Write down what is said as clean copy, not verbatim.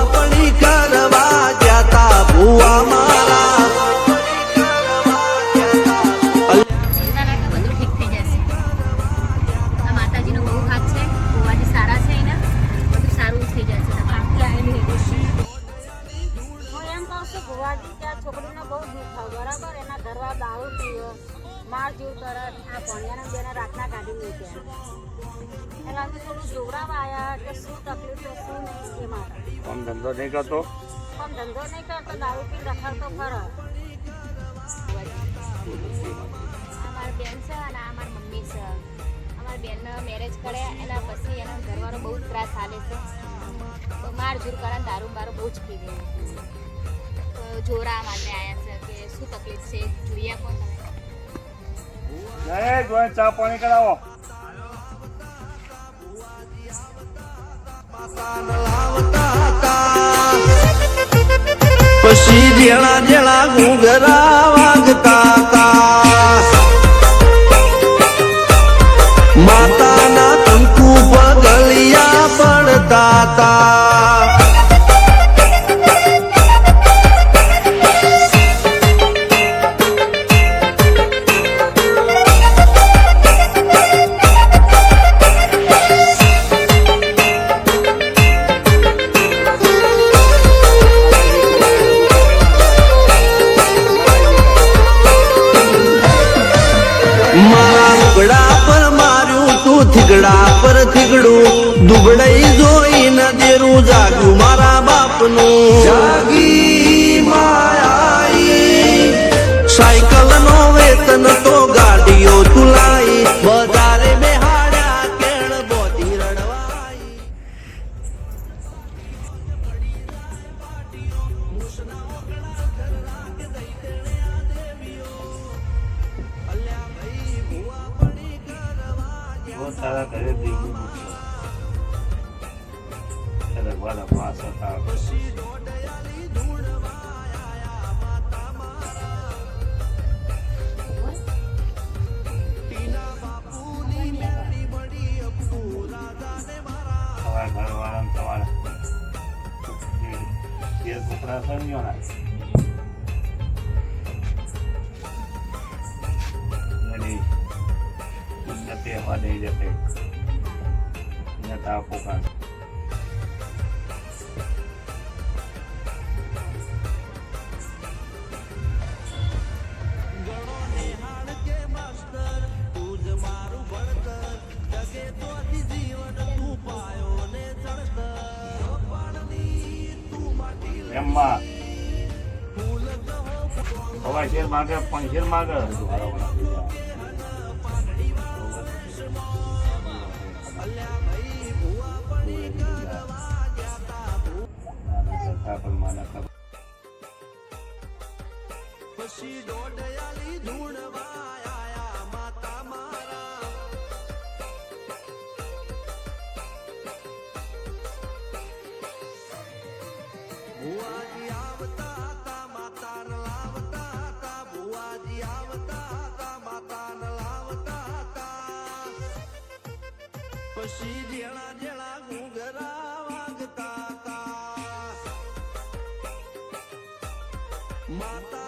પડી કરવા જતા ભુવા મારા છોકરીને બહુ દુઃખ થાય બરાબર એના ઘરવા દારૂ પીવો માર જીવ કરે આ ભણિયાને બેને રાતના કાઢી મૂક્યા એટલે અમે થોડું જોવડાવવા આવ્યા કે શું તકલીફ છે શું નહીં એ મારે કામ ધંધો નહીં કરતો દારૂ પી રખાડતો ખરો આ મારી બેન છે અને આ મારી મમ્મી છે અમારી બેનને મેરેજ કર્યા એના પછી એના ઘરવાળો બહુ ત્રાસ ચાલે છે તો માર જૂર કરે દારૂ બારૂ બહુ જ પી ગયું જોરા માટે આવ્યા છે કે શું તકલીફ છે જોઈએ કોણ તમે જોઈ ચા પાણી કરાવો પછી જેણા જેણા ઘૂંઘરા વાગતા તા માતાના કંકુ પગલિયા પડતા તા થીગડા પર થીગડું દુબળાઈ જોઈને દેરું જાગ્યું મારા બાપનું જાગી માયાઈ સાયકલ નો વેતન તો ગાડીઓ તુલાઈ વધારે બેહાડ્યા કેળ બોધી રડવાઈ તારા ઘરે દીકરી વાળા માસ હતા તમારા ઘર વાળા તમારા જે છોકરા સમજો ને જતે વાદે જતે નેતા પોકાણ એમમાં હવા શેર માગે પણ શેર માગે પછી દોડયાલી ધૂણવા આયા માતા મારા ભુવાજી આવતા હતા માતાને લાવતા હતા ભુવાજી આવતા હતા માતાને લાવતા હતા પછી જેણા જેણા ઘૂંઘરા વાગતા હતા માતા